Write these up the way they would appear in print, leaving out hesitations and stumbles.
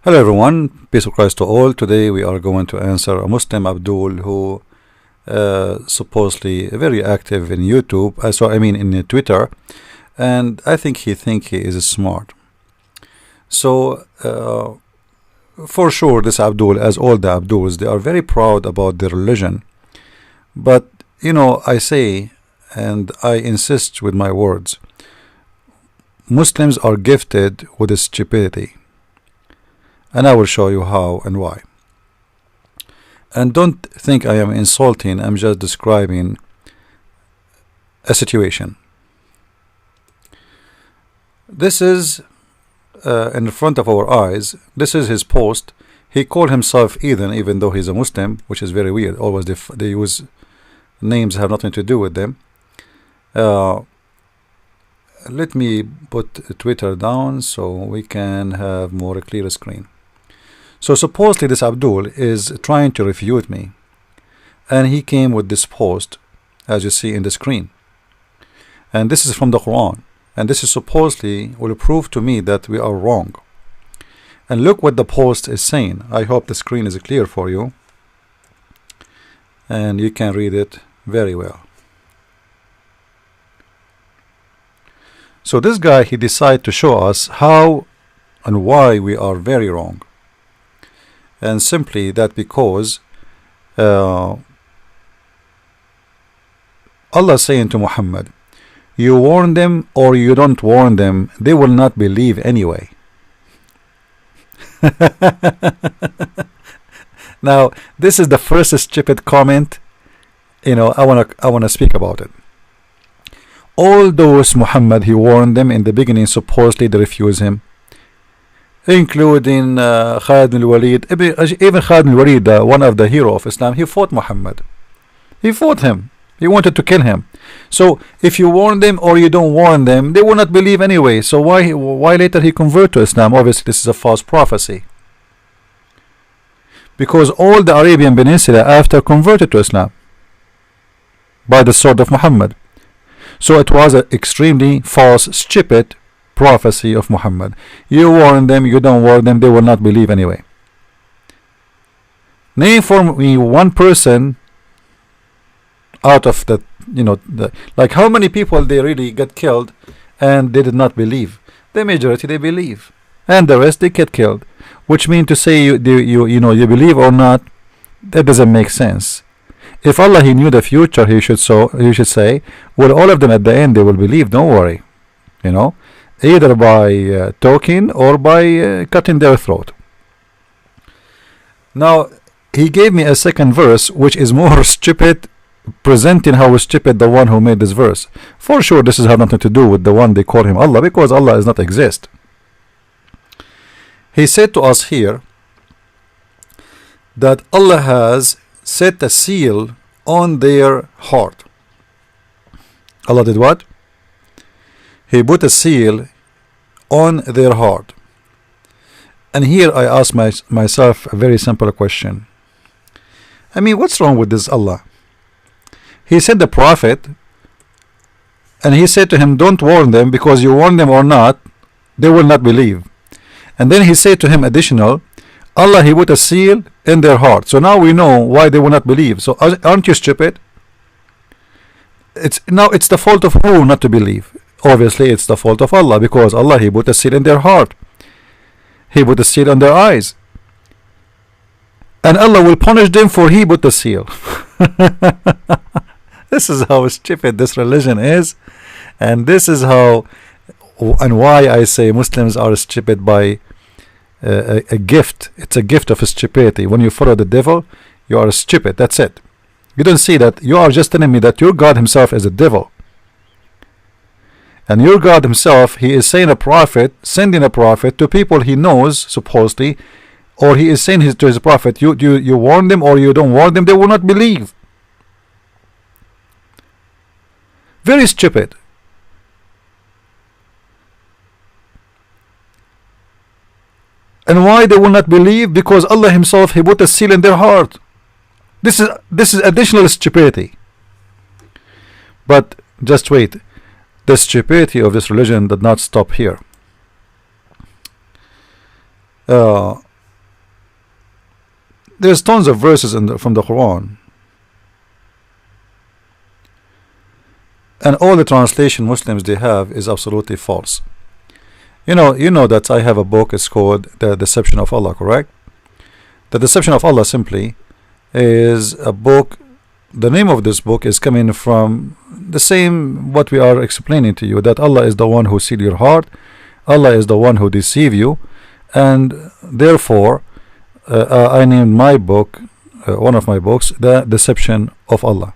Hello everyone, peace of Christ to all. Today we are going to answer a Muslim Abdul who supposedly very active in YouTube. I mean in Twitter, and I think he is smart. So for sure, this Abdul, as all the Abduls, they are very proud about their religion. But I say, and I insist with my words, Muslims are gifted with stupidity. And I will show you how and why. And don't think I am insulting, I'm just describing a situation. This is in front of our eyes. This is his post. He called himself Ethan, even though he's a Muslim, which is very weird. Always they use names have nothing to do with them. Let me put Twitter down so we can have more clear screen. So supposedly this Abdul is trying to refute me, and he came with this post, as you see in the screen, and this is from the Quran, and this is supposedly will prove to me that we are wrong. And look what the post is saying. I hope the screen is clear for you and you can read it very well. So this guy, he decided to show us how and why we are very wrong. And simply that because Allah saying to Muhammad, you warn them or you don't warn them, they will not believe anyway. Now this is the first stupid comment. I wanna speak about it. All those Muhammad he warned them in the beginning, supposedly they refuse him, including Khalid bin Walid. Even Khalid bin Walid, one of the hero of Islam, he fought Muhammad. He fought him. He wanted to kill him. So if you warn them or you don't warn them, they will not believe anyway. So why later he convert to Islam? Obviously this is a false prophecy, because all the Arabian Peninsula after converted to Islam by the sword of Muhammad. So it was an extremely false, stupid prophecy of Muhammad. You warn them, you don't warn them, they will not believe anyway. Name for me one person out of the, like how many people they really get killed and they did not believe. The majority they believe, and the rest they get killed, which means to say you believe or not, that doesn't make sense. If Allah he knew the future, he should say, well, all of them at the end they will believe, don't worry, either by talking or by cutting their throat. Now he gave me a second verse which is more stupid, presenting how stupid the one who made this verse. For sure this has nothing to do with the one they call him Allah, because Allah does not exist. He said to us here that Allah has set a seal on their heart. Allah did what? He put a seal on their heart. And here I ask myself a very simple question. I mean, what's wrong with this Allah? He said the prophet, and he said to him, don't warn them, because you warn them or not, they will not believe. And then he said to him additional, Allah he put a seal in their heart. So now we know why they will not believe. So aren't you stupid? It's the fault of who not to believe? Obviously it's the fault of Allah, because Allah he put a seal in their heart. He put a seal on their eyes. And Allah will punish them for he put the seal. This is how stupid this religion is, and this is how and why I say Muslims are stupid by a gift. It's a gift of stupidity. When you follow the devil, you are stupid. That's it. You don't see that. You are just telling me that your God himself is a devil, and your God himself, he is saying sending a prophet to people he knows supposedly, or he is saying to his prophet, you warn them or you don't warn them, they will not believe. Very stupid. And why they will not believe? Because Allah himself he put a seal in their heart. This is additional stupidity. But just wait, the stupidity of this religion did not stop here. there's tons of verses from the Quran, and all the translation Muslims they have is absolutely false. You know that I have a book. It's called The Deception of Allah, correct? The Deception of Allah simply is a book. The name of this book is coming from the same what we are explaining to you, that Allah is the one who sealed your heart, Allah is the one who deceive you, and therefore I named my book, one of my books, The Deception of Allah,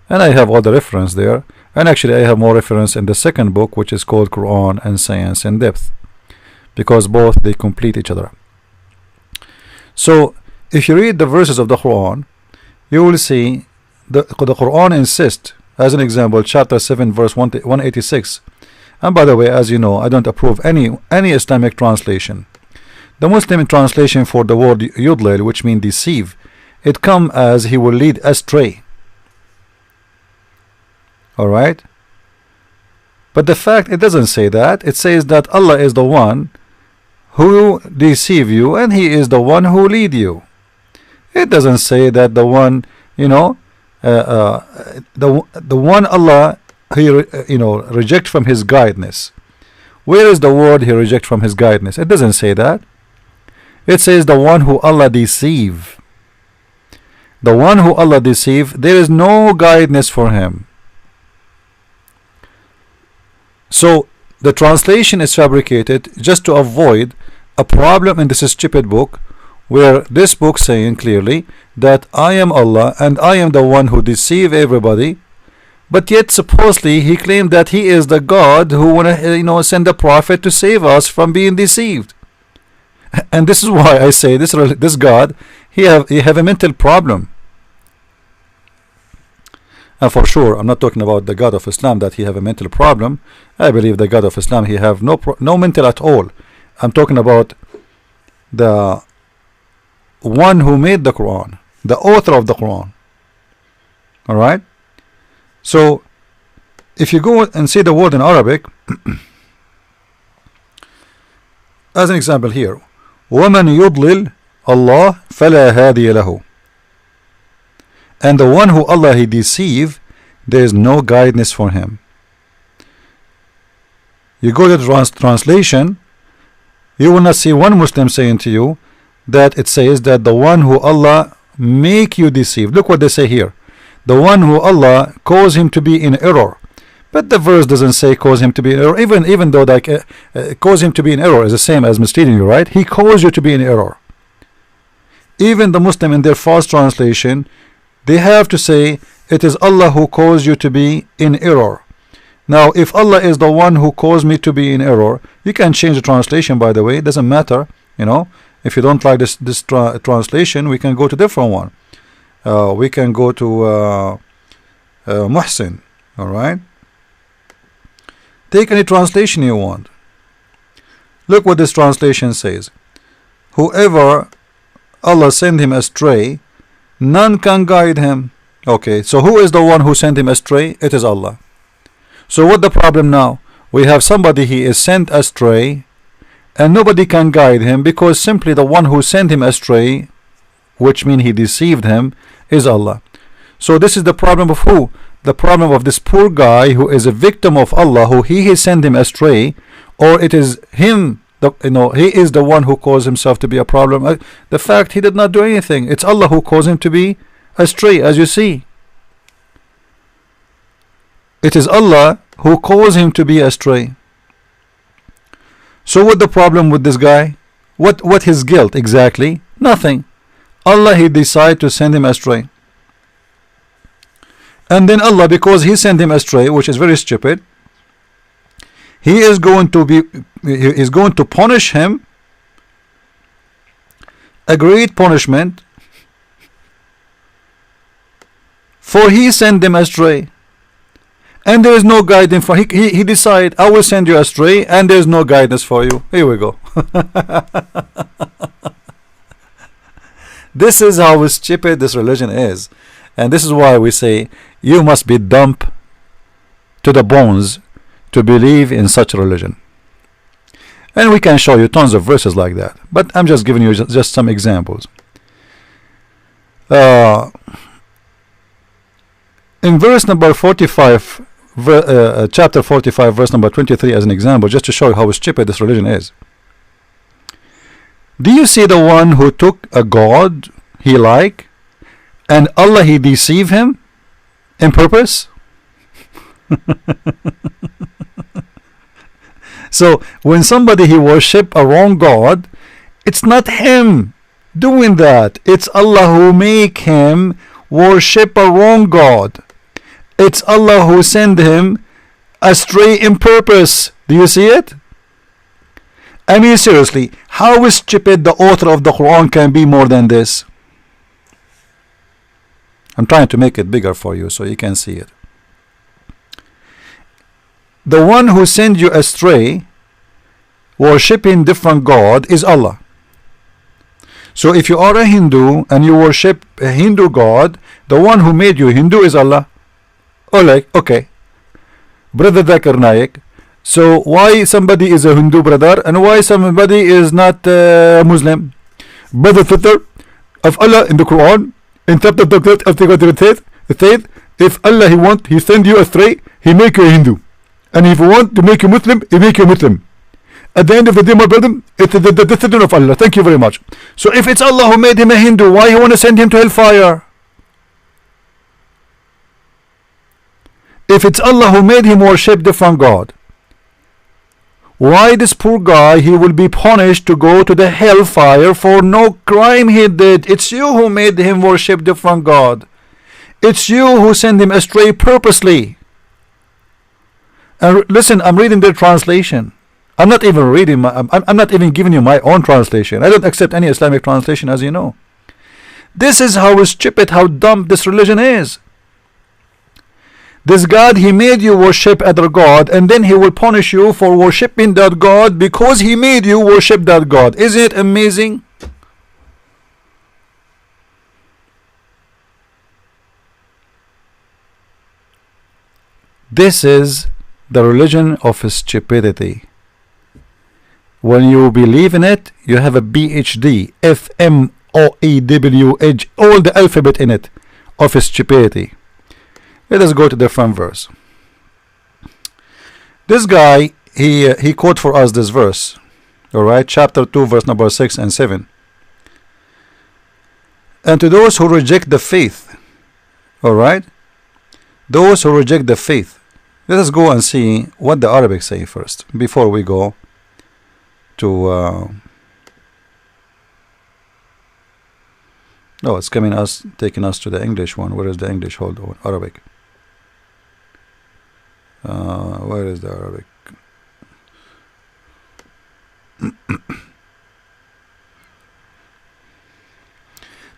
and I have all the reference there. And actually I have more reference in the second book, which is called Quran and Science in Depth, because both they complete each other. So if you read the verses of the Quran, you will see the Quran insists, as an example, chapter 7 verse 186. And by the way, as you know, I don't approve any Islamic translation. The Muslim translation for the word yudlil, which means deceive, it come as he will lead astray. Alright, but the fact it doesn't say that. It says that Allah is the one who deceive you and He is the one who lead you. It doesn't say that the one, the one Allah He reject from His guidance. Where is the word He reject from His guidance? It doesn't say that. It says the one who Allah deceive. The one who Allah deceive, there is no guidance for him. So the translation is fabricated just to avoid a problem in this stupid book, where this book saying clearly that I am Allah and I am the one who deceive everybody, but yet supposedly he claimed that he is the God who wanna send a prophet to save us from being deceived. And this is why I say this God, he have a mental problem. And for sure, I'm not talking about the God of Islam that he have a mental problem. I believe the God of Islam he have no mental at all. I'm talking about the one who made the Quran, the author of the Quran. All right. So if you go and see the word in Arabic, as an example here, وَمَنْ يُضْلِلْ Allah فَلَا هَادِيَ لَهُ. And the one who Allah he deceive, there is no guidance for him. You go to the translation, you will not see one Muslim saying to you that it says that the one who Allah make you deceive. Look what they say here, the one who Allah cause him to be in error. But the verse doesn't say cause him to be in error, even though like cause him to be in error is the same as misleading you, right? He caused you to be in error. Even the Muslim in their false translation, they have to say it is Allah who caused you to be in error. Now if Allah is the one who caused me to be in error, you can change the translation, by the way, it doesn't matter. If you don't like this translation, we can go to different one. We can go to Muhsin. Alright, take any translation you want. Look what this translation says: whoever Allah send him astray, none can guide him. Okay, so who is the one who sent him astray? It is Allah. So what the problem now? We have somebody he is sent astray and nobody can guide him, because simply the one who sent him astray, which means he deceived him, is Allah. So this is the problem of who? The problem of this poor guy who is a victim of Allah, who he sent him astray, or it is him, he is the one who caused himself to be a problem. The fact he did not do anything, it's Allah who caused him to be astray. As you see, it is Allah who caused him to be astray. So what the problem with this guy? What his guilt exactly? Nothing. Allah he decided to send him astray, and then Allah, because he sent him astray, which is very stupid, he is going to punish him a great punishment, for he sent them astray, and there is no guidance for he decided, I will send you astray, and there is no guidance for you. Here we go. This is how stupid this religion is, and this is why we say you must be dumb to the bones to believe in such a religion. And we can show you tons of verses like that, but I'm just giving you just some examples. Uh, in verse number 45, chapter 45, verse number 23, as an example, just to show you how stupid this religion is. Do you see the one who took a god he like, and Allah he deceive him in purpose? So when somebody he worship a wrong god, it's not him doing that, it's Allah who make him worship a wrong god. It's Allah who send him astray in purpose. Do you see it? I mean, seriously, how stupid the author of the Quran can be more than this? I'm trying to make it bigger for you so you can see it. The one who sent you astray, worshipping different God, is Allah. So if you are a Hindu and you worship a Hindu God, the one who made you Hindu is Allah. Oh, like, okay, Brother Zakir Naik, so why somebody is a Hindu brother and why somebody is not Muslim? Brother Fitr of Allah in the Quran, in chapter of the faith, if Allah he want, he send you astray, he make you a Hindu, and if he want to make you Muslim, he make you a Muslim. At the end of the day, my brother, it's the decision of Allah. Thank you very much. So if it's Allah who made him a Hindu, why he want to send him to hellfire? If it's Allah who made him worship different God, why this poor guy he will be punished to go to the hellfire for no crime he did? It's you who made him worship different God. It's you who sent him astray purposely. And listen, I'm reading their translation. I'm not even reading I'm not even giving you my own translation. I don't accept any Islamic translation, as you know. This is how stupid, how dumb this religion is. This God, he made you worship other God, and then he will punish you for worshiping that God because he made you worship that God. Isn't it amazing? This is the religion of stupidity. When you believe in it, you have a PhD, FMOEWH, all the alphabet in it, of stupidity. Let us go to the front verse. This guy, he quote for us this verse. Alright, chapter 2, verse number 6 and 7. And to those who reject the faith, alright, those who reject the faith, let us go and see what the Arabic say first, before we go to no, it's taking us to the English one. Where is the English? Hold on, Arabic. Where is the Arabic?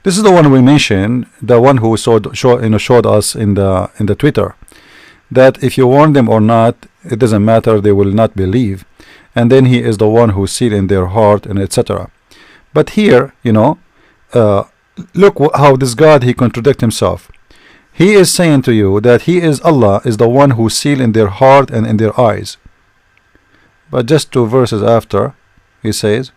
This is the one we mentioned, the one who showed us in the Twitter, that if you warn them or not, it doesn't matter, they will not believe, and then he is the one who sealed in their heart, and etc. But here, you know, look how this God, he contradicts himself. He is saying to you that he is Allah, is the one who sealed in their heart and in their eyes. But just 2 verses after, he says,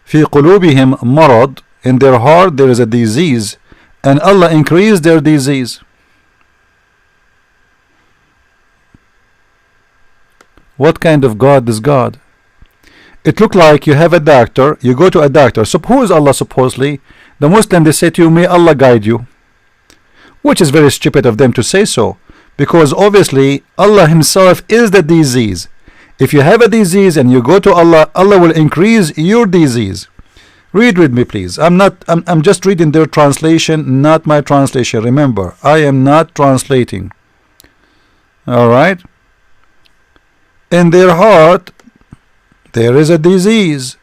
في قلوبهم مرض, in their heart there is a disease, and Allah increased their disease. What kind of God is God? It looked like you have a doctor, you go to a doctor. So who is Allah supposedly? The Muslim, they say to you, may Allah guide you, which is very stupid of them to say so, because obviously Allah himself is the disease. If you have a disease and you go to Allah, Allah will increase your disease. Read with me, please. I'm just reading their translation, not my translation. Remember, I am not translating. All right. In their heart there is a disease,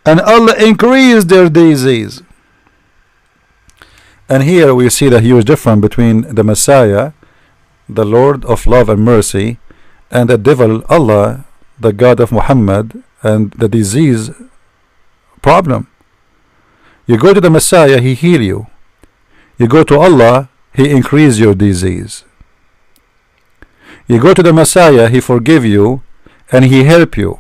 and Allah increased their disease. And here we see the huge difference between the Messiah, the Lord of love and mercy, and the devil, Allah, the God of Muhammad, and the disease problem. You go to the Messiah, he heal you. You go to Allah, he increase your disease. You go to the Messiah, he forgive you, and he help you,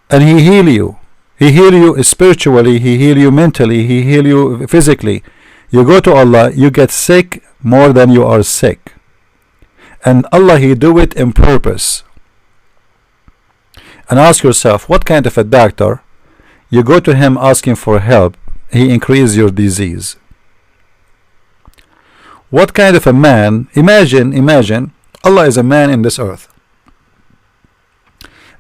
and he heal you. He heal you spiritually, He heal you mentally, He heal you physically. You go to Allah, you get sick more than you are sick. And Allah, He do it in purpose. And ask yourself, what kind of a doctor? You go to him asking for help, he increases your disease. What kind of a man? Imagine Allah is a man in this earth,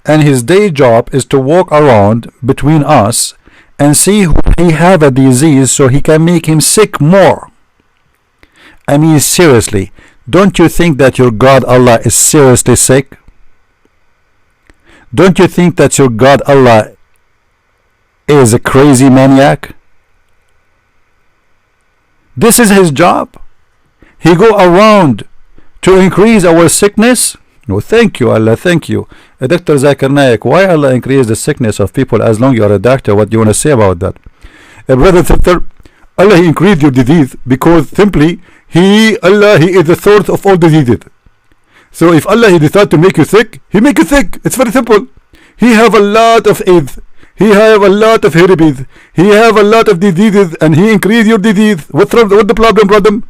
and his day job is to walk around between us and see who he have a disease so he can make him sick more. I mean, seriously, don't you think that your God Allah is seriously sick? Don't you think that your God Allah is a crazy maniac? This is his job. He go around to increase our sickness. No, thank you, Allah, thank you. Dr. Zakir Naik, why Allah increase the sickness of people as long you are a doctor? What do you want to say about that? Brother sister, Allah, He increased your disease because simply Allah, He is the source of all diseases. So if Allah, He decide to make you sick, He make you sick. It's very simple. He have a lot of AIDS. He have a lot of herpes. He have a lot of diseases, and He increase your disease. What's the problem?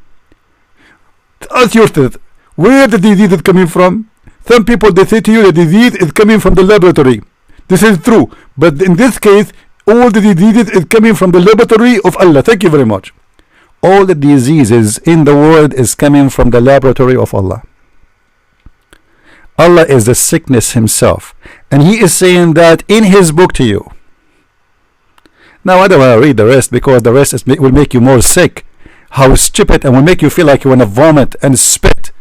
Ask yourself, where the disease is coming from? Some people, they say to you the disease is coming from the laboratory. This is true, but in this case, all the diseases is coming from the laboratory of Allah. Thank you very much. All the diseases in the world is coming from the laboratory of Allah. Allah is the sickness Himself, and He is saying that in His book to you. Now I don't want to read the rest because the rest will make you more sick. How stupid, and will make you feel like you want to vomit and spit.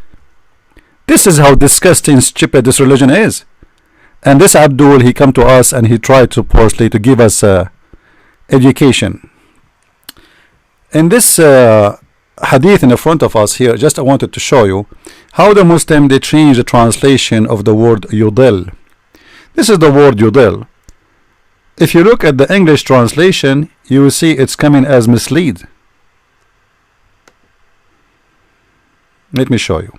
This is how disgusting, stupid this religion is. And this Abdul, he come to us and he tried to portly to give us education. In this hadith in the front of us here, just I wanted to show you how the Muslim, they change the translation of the word yudil. This is the word yudil. If you look at the English translation, you will see it's coming as mislead. Let me show you.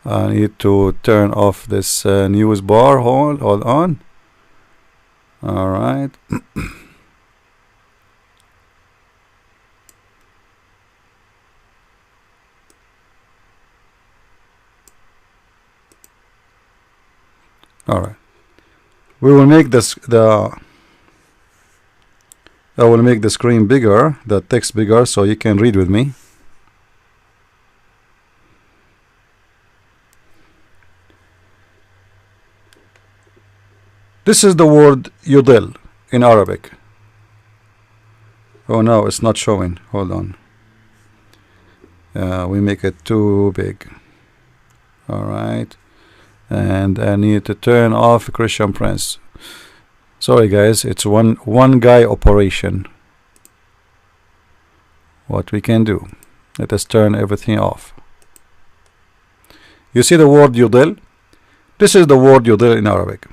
I need to turn off this news bar. Hold on. All right. All right. We will make this I will make the screen bigger, the text bigger, so you can read with me. This is the word yudil in Arabic. Oh no, it's not showing. Hold on. We make it too big. Alright. And I need to turn off Christian Prince. Sorry guys, it's one guy operation. What we can do, let us turn everything off. You see the word yudil? This is the word yudil in Arabic.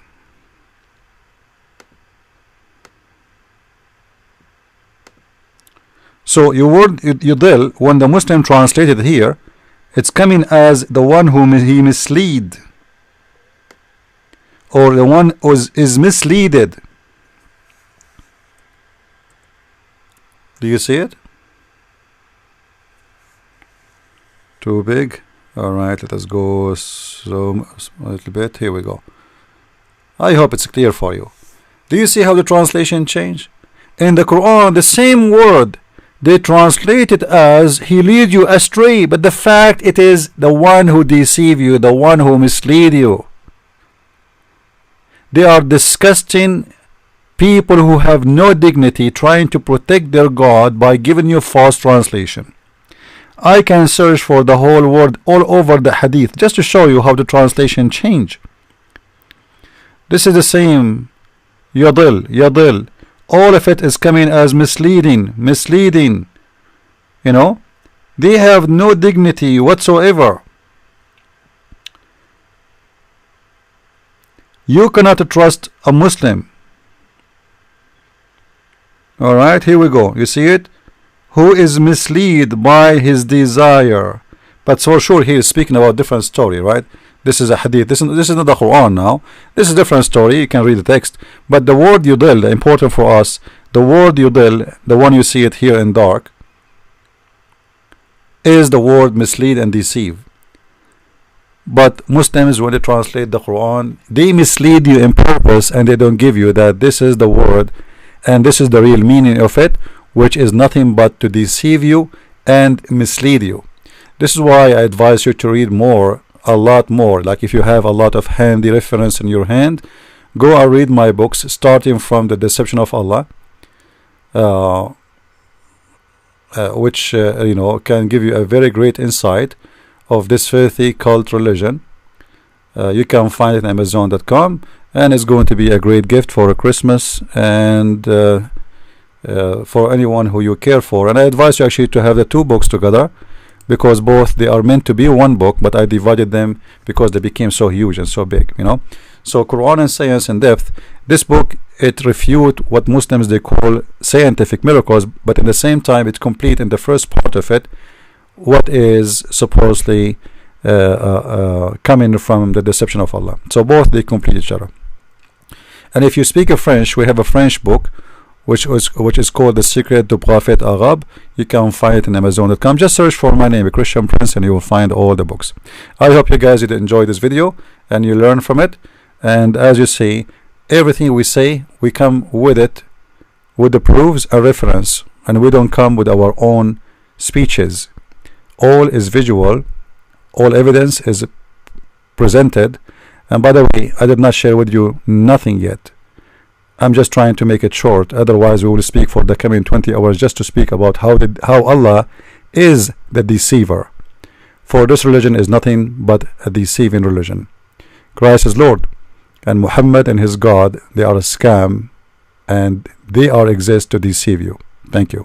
So your word yudil, when the Muslim translated here, it's coming as the one whom he mislead, or the one who is misleaded. Do you see it? Too big? Alright, let us go zoom a little bit. Here we go. I hope it's clear for you. Do you see how the translation changed? In the Quran, the same word, they translate it as he lead you astray, but the fact it is the one who deceive you, the one who mislead you. They are disgusting people who have no dignity, trying to protect their God by giving you false translation. I can search for the whole word all over the hadith just to show you how the translation change. This is the same yadil. All of it is coming as misleading. You know, they have no dignity whatsoever. You cannot trust a Muslim. Alright, here we go. You see it? Who is misled by his desire. But for sure he is speaking about different story, right? This is a hadith. This is not the Quran now. This is a different story. You can read the text. But the word yudil, important for us, the word yudil, the one you see it here in dark, is the word mislead and deceive. But Muslims, when they translate the Quran, they mislead you in purpose, and they don't give you that this is the word and this is the real meaning of it, which is nothing but to deceive you and mislead you. This is why I advise you to read more, a lot more. Like if you have a lot of handy reference in your hand, go and read my books, starting from The Deception of Allah, which can give you a very great insight of this filthy cult religion. You can find it on Amazon.com, and it's going to be a great gift for Christmas and for anyone who you care for. And I advise you actually to have the two books together, because both, they are meant to be one book, but I divided them because they became so huge and so big, So Quran and Science in Depth, this book, it refutes what Muslims they call scientific miracles, but at the same time it complete in the first part of it what is supposedly coming from the deception of Allah. So both, they complete each other. And if you speak of French, we have a French book which is called The Secret du Prophète Arabe. You can find it in Amazon.com. Just search for my name, Christian Prince, and you will find all the books. I hope you guys did enjoy this video and you learn from it. And as you see, everything we say, we come with it with the proofs and reference, and we don't come with our own speeches. All is visual, all evidence is presented. And by the way, I did not share with you nothing yet. I'm just trying to make it short, otherwise we will speak for the coming 20 hours just to speak about how Allah is the deceiver. For this religion is nothing but a deceiving religion. Christ is Lord, and Muhammad and his God, they are a scam, and they exist to deceive you. Thank you.